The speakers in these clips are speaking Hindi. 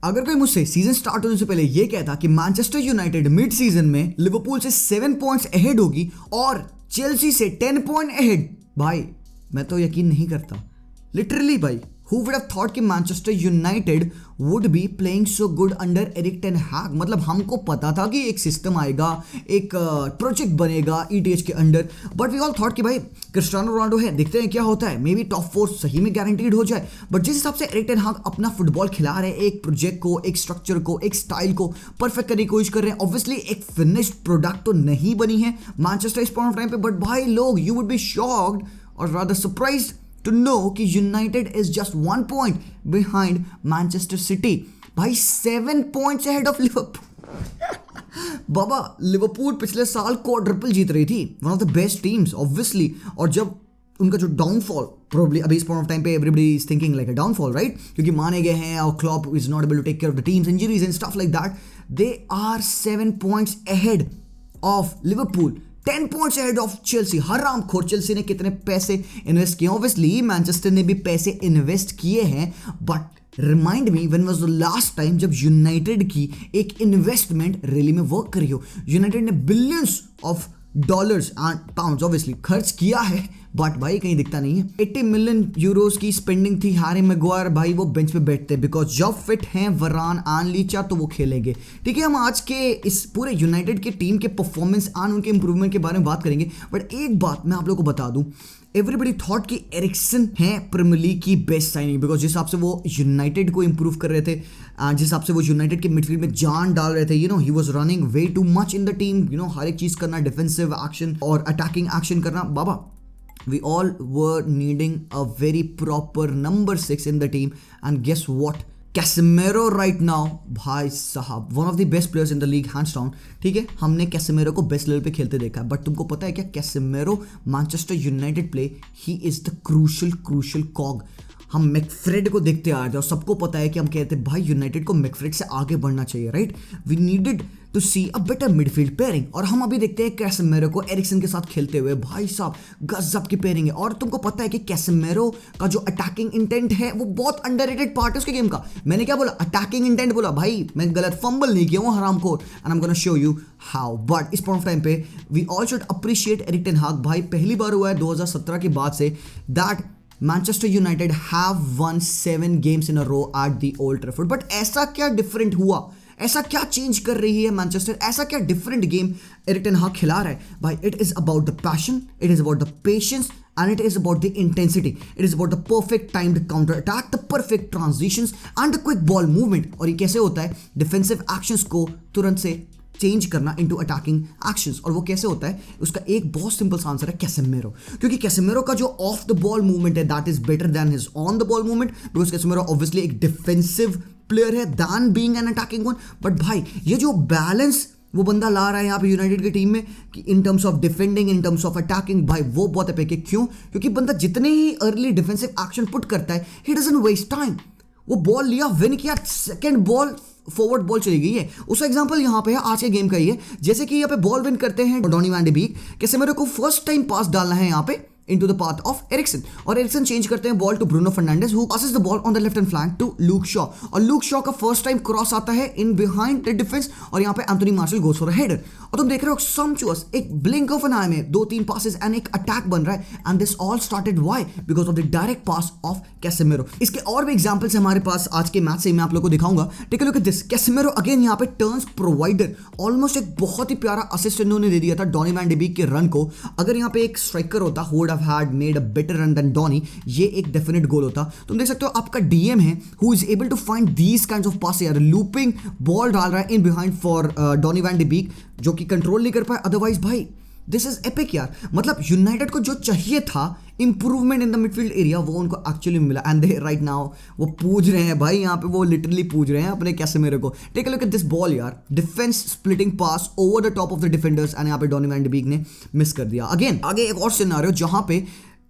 अगर कोई मुझसे सीजन स्टार्ट होने से पहले ये कहता कि मैनचेस्टर यूनाइटेड मिड सीजन में लिवरपूल से 7 पॉइंट्स अहेड होगी और चेल्सी से 10 पॉइंट अहेड, भाई मैं तो यकीन नहीं करता। लिटरली भाई, who would have thought कि Manchester United would be playing so good under Erik ten Hag. मतलब हमको पता था कि एक सिस्टम आएगा, एक प्रोजेक्ट बनेगा ETH के under, but we all thought कि भाई क्रिस्टियानो रोनाल्डो है, देखते हैं क्या होता है, मे बी टॉप 4 सही में गारंटीड हो जाए। बट जिस हिसाब से एरिक टेन हैग अपना फुटबॉल खिला रहे हैं, एक प्रोजेक्ट को, एक स्ट्रक्चर को, एक स्टाइल को परफेक्ट करने की कोशिश कर रहे हैं, ऑब्वियसली एक फिनिश्ड प्रोडक्ट तो नहीं बनी है मैनचेस्टर इस पॉइंट ऑफ टाइम पे। बट भाई लोग, यू वुड बी शॉक्ड और रादर सरप्राइज्ड to know कि United is just 1 point behind Manchester city. भाई 7 points ahead of Liverpool. Baba Liverpool पिछले साल क्वाड्रपल जीत रही थी, one of the best teams obviously. और जब उनका जो डाउनफॉल, प्रोबेबली अभी इस पॉइंट ऑफ टाइम पे everybody is thinking like a downfall, right, क्योंकि माने गए हैं और Klopp is not able to take care of the teams injuries and stuff like that. They are 7 points ahead of Liverpool, 10 points ahead of Chelsea. हराम खोर चेल्सी ने कितने पैसे इन्वेस्ट किए, ऑब्वियसली मैनचेस्टर ने भी पैसे इन्वेस्ट किए हैं, but remind me when was the last time जब यूनाइटेड की एक इन्वेस्टमेंट रियली में वर्क करी हो। यूनाइटेड ने billions of dollars and pounds obviously खर्च किया है, बट भाई कहीं दिखता नहीं है। 80 मिलियन यूरोस की स्पेंडिंग थी हैरी मैग्वायर, भाई वो बेंच पे बैठते बिकॉज जब फिट हैं वरान एंड लीचा तो वो खेलेंगे। ठीक है, हम आज के इस पूरे यूनाइटेड की टीम के परफॉर्मेंस एंड उनके इंप्रूवमेंट के बारे में बात करेंगे, बट एक बात मैं आप लोगों को बता दूं, एवरीबडी थॉट कि एरिक्सन है प्रीमियर लीग की बेस्ट साइनिंग, बिकॉज जिस हिसाब से वो यूनाइटेड को इंप्रूव कर रहे थे, जिस हिसाब से वो यूनाइटेड के मिडफील्ड में जान डाल रहे थे, you know he was running way too much in the team, you know हर एक चीज करना, डिफेंसिव एक्शन और अटैकिंग एक्शन करना। बाबा we all were needing a very proper number 6 in the team, and guess what, कैसेमेरो right now भाई साहब one of the best players in the league hands down. ठीक है, हमने कैसेमेरो को बेस्ट लेवल पे खेलते देखा है, बट तुमको पता है क्या, कैसेमेरो Manchester United play, he is the crucial कॉग। हम मैकफ्रेड को देखते आ रहे थे और सबको पता है कि हम कहते हैं भाई यूनाइटेड को मैकफ्रेड से आगे बढ़ना चाहिए, right. We needed to see a better midfield pairing, और हम अभी देखते हैं कैसेमेरो को एरिक्सन के साथ खेलते हुए, भाई साहब गजब की पेयरिंग है। और तुमको पता है कि कैसेमेरो का जो अटैकिंग इंटेंट है वो बहुत अंडररेटेड पार्ट है उसके गेम का। मैंने क्या बोला, अटैकिंग इंटेंट बोला, भाई मैं गलत फंबल नहीं किया हूँ हरामखोर, and I am gonna show you how. But इस पॉइंट ऑफ टाइम पे we all should appreciate Erik ten Hag. भाई पहली बार हुआ है 2017 के बाद say that Manchester United have one 7 games in a row at the Old Trafford। But ऐसा क्या डिफरेंट हुआ, ऐसा क्या चेंज कर रही है मैनचेस्टर, ऐसा क्या डिफरेंट गेम एरिक टेन हाग खिला रहा है भाई। It is about the passion, it is about the patience, and it is about the intensity, it is about the perfect timed counter attack, the perfect transitions and the quick ball movement। और ये कैसे होता है, डिफेंसिव एक्शंस को तुरंत से चेंज करना इनटू अटैकिंग एक्शंस। और वो कैसे होता है, उसका एक बहुत सिंपल सा आंसर है कैसेमेरो, क्योंकि कैसेमेरो का जो ऑफ द बॉल मूवमेंट है that is better than his on the ball movement, because Casemiro obviously एक डिफेंसिव प्लेयर है than being an attacking one. But भाई ये जो बैलेंस वो बंदा ला रहा है यहाँ पे यूनाइटेड की टीम में कि in terms of defending, in terms of attacking, भाई वो बहुत एपिक है। क्यों? क्योंकि बंदा जितने ही अर्ली डिफेंसिव एक्शन पुट करता है, ही डजंट वेस्ट टाइम। वो बॉल लिया, विन किया, सेकंड बॉल फॉरवर्ड बॉल चली गई है। उसका एग्जांपल यहाँ पे है आज के गेम का ही है, जैसे कि यहाँ पे बॉल विन करते हैं डॉनी वैन डी बीक, कैसे मेरे को फर्स्ट टाइम पास डालना है यहाँ पे into the path of Eriksen, और एरिक्सन चेंज करते हैं ball to Bruno Fernandes who passes the ball on the left hand flank to Luke Shaw, और लूक शॉ का फर्स्ट टाइम क्रॉस आता है इन बिहाइंड द डिफेंस, और यहाँ पे Anthony Martial goes for a header. और तुम देख रहे हो सम्चुअस एक ब्लिंक ऑफ एन आई में 2-3 पासेस एंड एक अटैक बन रहा है, and this all started why, because of the direct pass of कैसेमेरो। इसके और भी एग्जांपल्स हमारे पास आज के मैच से मैं आप लोगों को दिखाऊंगा। Take a look at this, Casemiro again यहाँ पे टर्न्स प्रोवाइडर, ऑलमोस्ट एक बहुत ही प्यारा असिस्ट इन्होंने दे दिया था डॉनी वैन डी बीक के रन को। अगर यहाँ पे एक स्ट्राइकर होता who would have had made a better run than Donny, ये एक डेफिनेट गोल होता। तुम देख सकते हो आपका डीएम है who is able to find these kinds of pass, यार लूपिंग बॉल डाल रहा है in behind for Donny van de Beek, जो कि कंट्रोल नहीं कर पाए। अदरवाइज भाई दिस इज एपिक यार, मतलब यूनाइटेड को जो चाहिए था improvement in the midfield area वो उनको एक्चुअली मिला, एंड दे राइट नाउ वो पूज रहे हैं भाई, यहाँ पे वो लिटरली पूज रहे हैं अपने कैसेमेरो को। Take a look at this ball यार, defence splitting pass over the top of the defenders, and यहाँ पे डॉनी वैन डी बीक ने मिस कर दिया। अगेन आगे एक और सिनेरियो जहां पे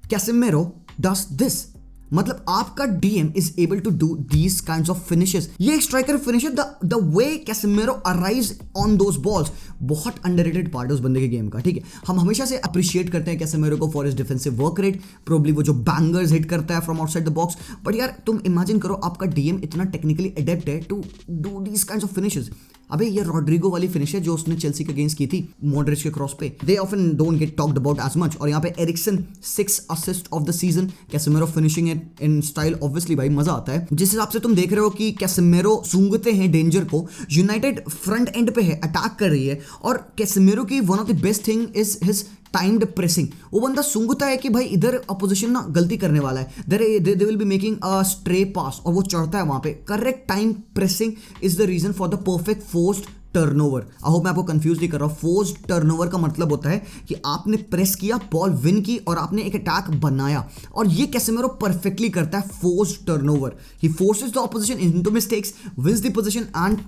कैसेमेरो डस दिस, मतलब आपका DM is able to do these kinds of finishes. ये एक striker finisher, the way Casemiro arrives on those balls, बहुत अंडररेटेड पार्ट है उस बंदे के गेम का, ठीक है। हम हमेशा से अप्रिशिएट करते हैं कैसेमेरो को for his defensive work rate, probably वो जो बैंगर्स हिट करता है from outside the box. But यार तुम इमेजिन करो आपका डीएम इतना टेक्निकली एडेप्ट है to do these kinds of finishes. अबे ये रॉड्रिगो वाली फिनिश है जो उसने चेल्सी के अगेंस्ट की थी मॉडरिच के क्रॉस पे, they often don't get talked about as much. और यहाँ पे Eriksen 6 assist of the season, Casemiro finishing it in style, obviously भाई मजा आता है। जिस हिसाब से तुम देख रहे हो कि कैसेमेरो सूंघते हैं डेंजर को, यूनाइटेड फ्रंट एंड पे है, अटैक कर रही है, और कैसेमेरो की one of the best thing is his timed pressing. वो बंदा सूंघता है कि भाई इधर अपोजिशन ना गलती करने वाला है, they will be making a stray pass, और वो चढ़ता है वहां पे। Correct time pressing is the reason for the perfect forced turnover. I hope मैं आपको कंफ्यूज नहीं कर रहा हूं। फोर्स्ड टर्नओवर का मतलब होता है कि आपने प्रेस किया, बॉल विन की और आपने एक अटैक बनाया, और ये कैसेमेरो परफेक्टली करता है forced turnover. He forces the opposition into mistakes, wins the position and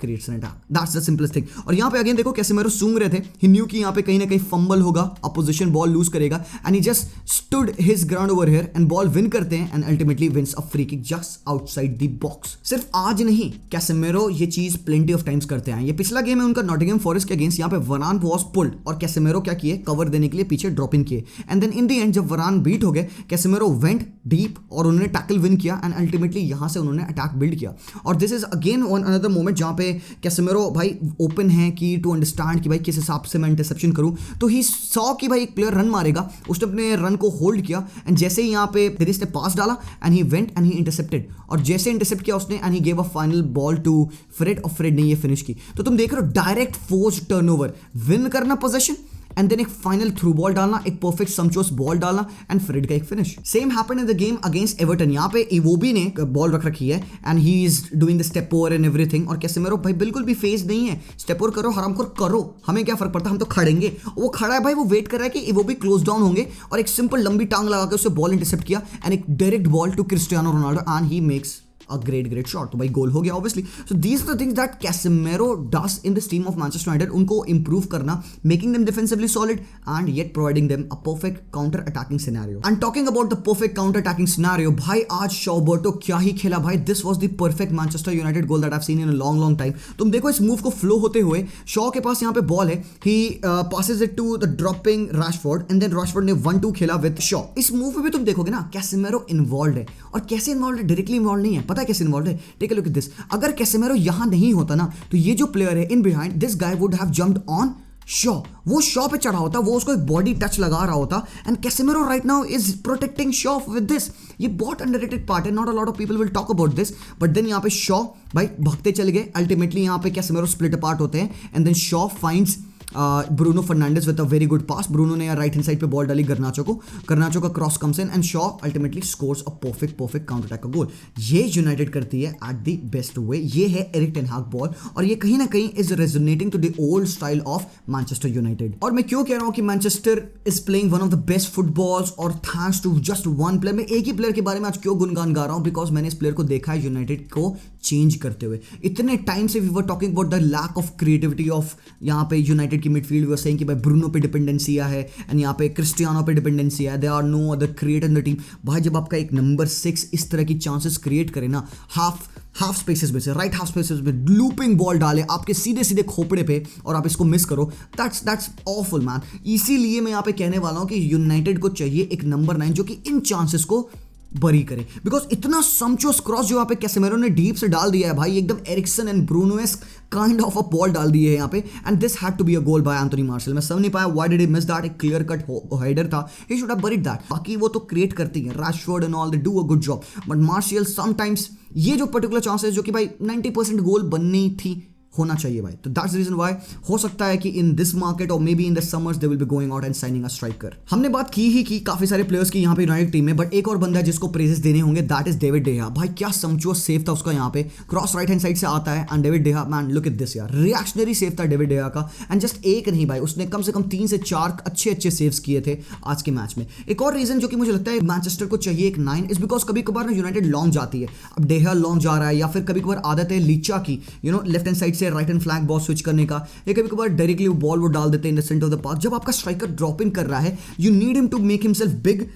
creates an attack. That's the simplest thing. और यहाँ पे अगेन देखो कैसेमेरो सूंघ रहे थे, ही न्यू कि यहाँ पे कहीं ना कहीं फंबल होगा, अपोजिशन बॉल लूज करेगा, and he just stood his ground over here and ball win करते हैं and ultimately wins a free kick just outside the box. सिर्फ आज नहीं, कैसेमेरो ये चीज प्लेंटी ऑफ टाइम्स करते हैं। ये पिछला गेम है उनका नॉटिंघम फॉरेस्ट के अगेंस्ट, यहाँ पे वरान वॉज पुल्ड और कैसेमेरो क्या किए, कवर देने के लिए पीछे ड्रॉप इन किए, and then in the end जब वरान बीट हो गए, कैसेमेरो वेंट डीप और उन्होंने टैकल विन किया एंड अल्टीमेटली यहाँ से उन्होंने अटैक बिल्ड किया। और this is again one another moment जहाँ पे कैसेमेरो भाई ओपन है कि टू अंडरस्टैंड कि भाई किस हिसाब से मैं इंटरसेप्शन करूं। तो ही सॉ कि भाई एक प्लेयर रन मारेगा, उसने अपने रन को होल्ड किया एंड जैसे ही यहाँ पे फिरिस ने पास डाला and he went and he intercepted, और जैसे इंटरसेप्ट किया उसने and he gave a final ball to Fred, और फ्रेड ने ये फिनिश की। तो तुम देख रहे हो डायरेक्ट फोर्स्ड टर्नओवर, विन करना पोजीशन एंड देन एक फाइनल थ्रू बॉल डालना, एक परफेक्ट समचोस बॉल डालना एंड फ्रेड का एक finish. Same happened in the game against Everton. यहाँ पे इवोबी ने बॉल रख रखी है and he is doing the step over and everything, और कैसेमेरो भाई बिल्कुल भी फेज नहीं है, स्टेप ओवर करो, हरामखोर करो, हमें क्या फर्क पड़ता, हम तो खड़ेंगे। वो खड़ा है भाई, वो वेट कर रहा है कि इवोबी क्लोज डाउन होंगे, और एक सिंपल लंबी टांग लगा के उससे बॉल इंटरसेप्ट किया एंड एक direct ball to Cristiano Ronaldo and he makes a great shot। तो भाई गोल हो गया obviously. So these are the things that Casemiro does in this team of Manchester United, उनको इंप्रूव करना, making them defensively solid and yet providing them a perfect counter attacking scenario. And talking about the perfect counter attacking scenario, भाई आज शॉबर्टो क्या ही खेला भाई, this was the perfect Manchester United goal that I have seen in a long time. तुम देखो इस मूव को फ्लो होते हुए, शॉ के पास यहाँ पे बॉल है, he passes it to the dropping Rashford and then Rashford ने 1-2 खेला विद शॉ। इस मूव में भी तुम देखोगे ना कैसेमेरो इन्वॉल्व है, और कैसे इन्वॉल्व है, डायरेक्टली इन्वॉल्व नहीं है, पता है कैसे इन्वॉल्व है, take a look at this. अगर कैसेमेरो यहां नहीं होता ना, तो ये जो प्लेयर है in behind, this guy would have jumped on Shaw, वो शॉ पे चढ़ा होता, वो उसको एक बॉडी टच लगा रहा होता, and Casemiro right now is protecting Shaw with this. ये बहुत अंडररेटेड पार्ट है, not a lot of people will talk about this, but then यहाँ पे शॉ भाई भागते चले गए, अल्टीमेटली यहाँ पे कैसेमेरो स्प्लिट अपार्ट होते हैं and then Shaw finds Bruno Fernandes with a very good pass. Bruno ने राइट हैंड साइड पे बॉल डाली गर्नाचो को, गर्नाचो का cross comes in and Shaw ultimately scores a perfect counter attack का गोल। ये यूनाइटेड करती है एट द बेस्ट वे, ये है एरिक टेन हाग बॉल, और ये कहीं ना कहीं is resonating to the old style of Manchester United. और मैं क्यों कह रहा हूं कि Manchester is playing one of the best footballs और thanks to just one player. मैं एक ही प्लेयर के बारे में आज क्यों गुनगान गा रहा हूं, बिकॉज मैंने इस प्लेयर को देखा है यूनाइटेड को चेंज करते हुए। इतने टाइम से we were talking about the lack of creativity of यहाँ पे यूनाइटेड की मिडफील्ड, वी वर सेइंग कि भाई ब्रूनो पे डिपेंडेंसी है एंड यहाँ पे क्रिस्टियानो पे डिपेंडेंसी है, they are no other creator in the team. भाई जब आपका एक नंबर 6 इस तरह की चांसेस क्रिएट करे ना, हाफ स्पेसेस में से, राइट हाफ स्पेसेस में लूपिंग बॉल डाले आपके सीधे सीधे खोपड़े पे और आप इसको मिस करो, दैट्स ऑफुल मैन। इसीलिए मैं यहाँ पे कहने वाला हूँ कि यूनाइटेड को चाहिए एक नंबर 9 जो कि इन चांसेस को बरी करे, बिकॉज इतना समचोस क्रॉस जो यहाँ पे कैसेमेरो ने डीप से डाल दिया है भाई, एकदम Eriksen and Brunoesque kind of a ball डाल दी है यहाँ पे, and this had to be a goal by Anthony Martial. मैं समझ नहीं पाया why did he miss that, एक क्लियर कट हेडर था, he should have buried that. बाकी वो तो क्रिएट करती है, Rashford and all they do a good job, but Martial sometimes ये जो पर्टिकुलर चांसेस जो कि भाई 90% गोल बननी थी, होना चाहिए भाई। तो दैट्स द रीजन व्हाई हो सकता है कि इन दिस मार्केट और may be in the summers they will be going out and signing a striker. हमने बात की ही की काफी सारे प्लेयर्स की यहाँ पे यूनाइटेड टीम में, बट एक और बंदा है जिसको प्रेजेस देने होंगे, दैट इज डेविड डेहा। भाई क्या समचुअस सेव था उसका, यहाँ पे क्रॉस राइट हैंड साइड से आता है and David de Gea, man look at this यार, रिएक्शनरी सेव था डेविड डेहा का, एंड जस्ट एक नहीं भाई, उसने कम से कम 3 से 4 अच्छे सेव्स किए थे आज के मैच में। एक और रीजन जो कि मुझे लगता है मैनचेस्टर को चाहिए एक 9 इज बिकॉज कभी कभार ना यूनाइटेड लॉन्ग जाती है, अब डेहा लॉन्ग जा रहा है, या फिर कभी कभार आदत है लीचा की लेफ्ट हैंड साइड से right hand flank ball switch करने का, या कभी कभार डायरेक्टली बॉल वो डाल देते हैं in the centre of the park. जब आपका स्ट्राइकर ड्रॉप इन कर रहा है, you need him to make himself big,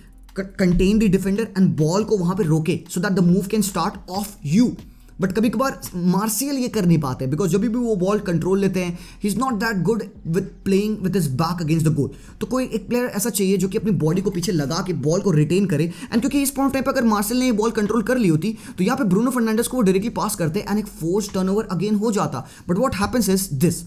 contain the defender and ball को वहां पे रोके so that the move can start off you. बट कभी कभार मार्शियल ये कर नहीं पाते बिकॉज जब भी वो बॉल कंट्रोल लेते हैं he is not that good with playing with his back against the goal. तो कोई एक प्लेयर ऐसा चाहिए जो कि अपनी बॉडी को पीछे लगा के बॉल को रिटेन करे। एंड क्योंकि इस पॉइंट टाइम पर अगर मार्शियल ने ये बॉल कंट्रोल कर ली होती तो यहाँ पे ब्रूनो फर्नांडिस को वो डायरेक्टली पास करते एंड एक फोर्स टर्नओवर अगेन हो जाता। But what happens is this,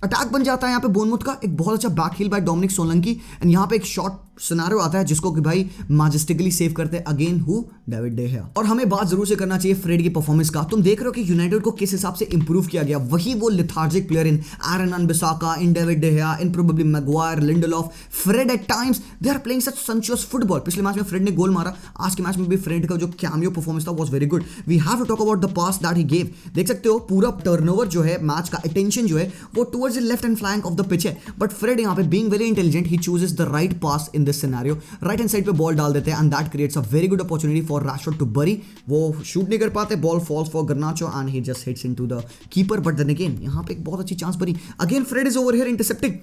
attack बन जाता है यहाँ पे बोर्नमूथ का, एक बहुत अच्छा back heel by Dominic Solanke and यहाँ पे एक शॉट सिनेरियो आता है जिसको कि भाई मैजेस्टिकली सेव करते हैं अगेन हु डेविड डे गया। और हमें बात जरूर से करना चाहिए फ्रेड की परफॉर्मेंस का। तुम देख रहे हो कि यूनाइटेड को किस हिसाब से इंप्रूव किया गया, वही वो lethargic player in Aaron Wan Bissaka, in David de Gea, in probably Maguire, Lindelof, Fred at times they are playing such sumptuous football. पिछले मैच में फ्रेड ने गोल मारा, आज के मैच में भी फ्रेड का जो कैमियो परफॉर्मेंस था was very good. We have to talk about the pass that he gave. देख सकते हो पूरा टर्नओवर जो है, मैच का अटेंशन जो है वो towards the left hand flank of the pitch है। बट फ्रेड यहाँ पे being very intelligent he chooses the right pass in this scenario, right hand side पे बॉल डाल देते हैं and that creates a very good opportunity for Rashford to bury. वो शूट नहीं कर पाते, ball falls for Garnacho and he just hits into the keeper. But then again यहाँ पे एक बहुत अच्छी चांस बनी, again Fred is over here intercepting,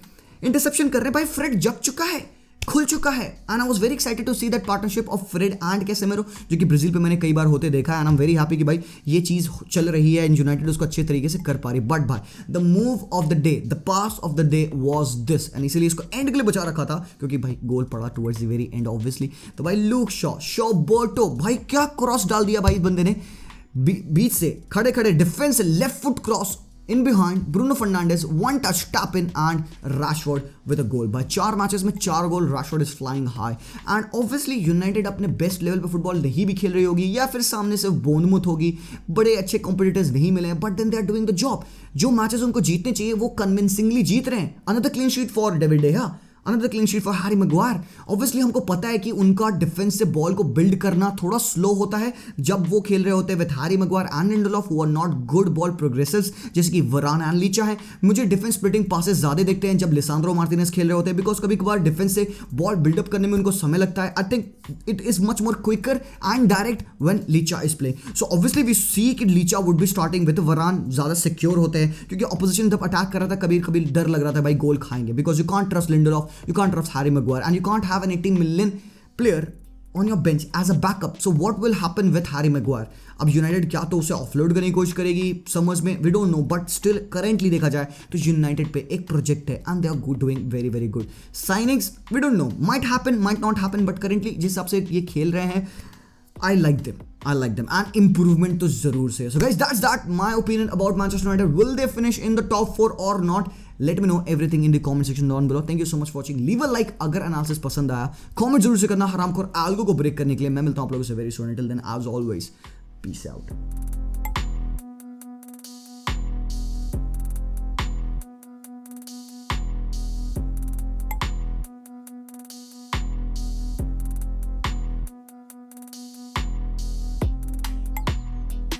interception कर रहे हैं भाई, फ्रेड जग चुका है, खुल चुका है। And I was very excited to see that partnership of Fred and Casemiro जो कि ब्राजील पे मैंने कई बार होते देखा है and I am very happy कि भाई ये चीज चल रही है एंड यूनाइटेड उसको अच्छे तरीके से कर पा रही। बट भाई the move of the day, the pass of the day was this and इसीलिए इसको एंड के लिए बचा रखा था क्योंकि भाई गोल पड़ा towards the very and obviously. तो भाई लूक शॉ बोर्टो, भाई क्या क्रॉस डाल दिया भाई इस बंदे ने, बीच से खड़े खड़े defence left foot cross in behind Bruno Fernandes, one touch tap in and Rashford with a goal. भाई 4 मैचेस में 4 गोल, Rashford is flying high and obviously United अपने बेस्ट लेवल पे फुटबॉल नहीं भी खेल रही होगी या फिर सामने सिर्फ बोर्नमूथ होगी, बड़े अच्छे कॉम्पिटिटर्स नहीं मिले हैं, but then they are doing the job. जो मैचेस उनको जीतने चाहिए वो कन्विंसिंगली जीत रहे हैं। Another clean sheet for David de Gea, another clean sheet for Harry Maguire. Obviously हमको पता है कि उनका डिफेंस से बॉल को बिल्ड करना थोड़ा स्लो होता है जब वो खेल रहे होते हैं with Harry Maguire and Lindelof who are not good ball progressors जैसे कि वरान एंड लीचा है। मुझे डिफेंस स्प्लिटिंग पासेस ज्यादा देखते हैं जब लिसांड्रो मार्टिनेज खेल रहे होते हैं बिकॉज कभी कभार डिफेंस से बॉल बिल्डअप करने में उनको समय लगता है। I think it is much more quicker and direct when Licha is playing. So obviously we see कि Licha would be starting with Varane, ज्यादा सिक्योर होते हैं क्योंकि ऑपोजिशन जब अटैक कर रहा था कभी कभी डर लग रहा था भाई गोल खाएंगे because you can't trust Lindelof, you can't trust Harry Maguire and you can't have an 80 million player on your bench as a backup. So what will happen with Harry Maguire? अब यूनाइटेड क्या तो उसे ऑफलोड करने की कोशिश करेगी समर्स में, we don't know, but still currently देखा जाए तो यूनाइटेड पे एक प्रोजेक्ट है and they are good, doing very very good. Signings we don't know, might happen might not happen, but currently जिस हिसाब से ये खेल रहे हैं I like them and improvement तो जरूर से। So guys, that's that my opinion about Manchester United. Will they finish in the top 4 or not? Let me know everything in the comment section down below. Thank you so much for watching. Leave a like अगर एनालिसिस पसंद आया, कमेंट जरूर से करना हरामखोर एल्गो को ब्रेक करने के लिए। मैं मिलता हूँ आप लोगों से very soon. Until then, as always, peace out.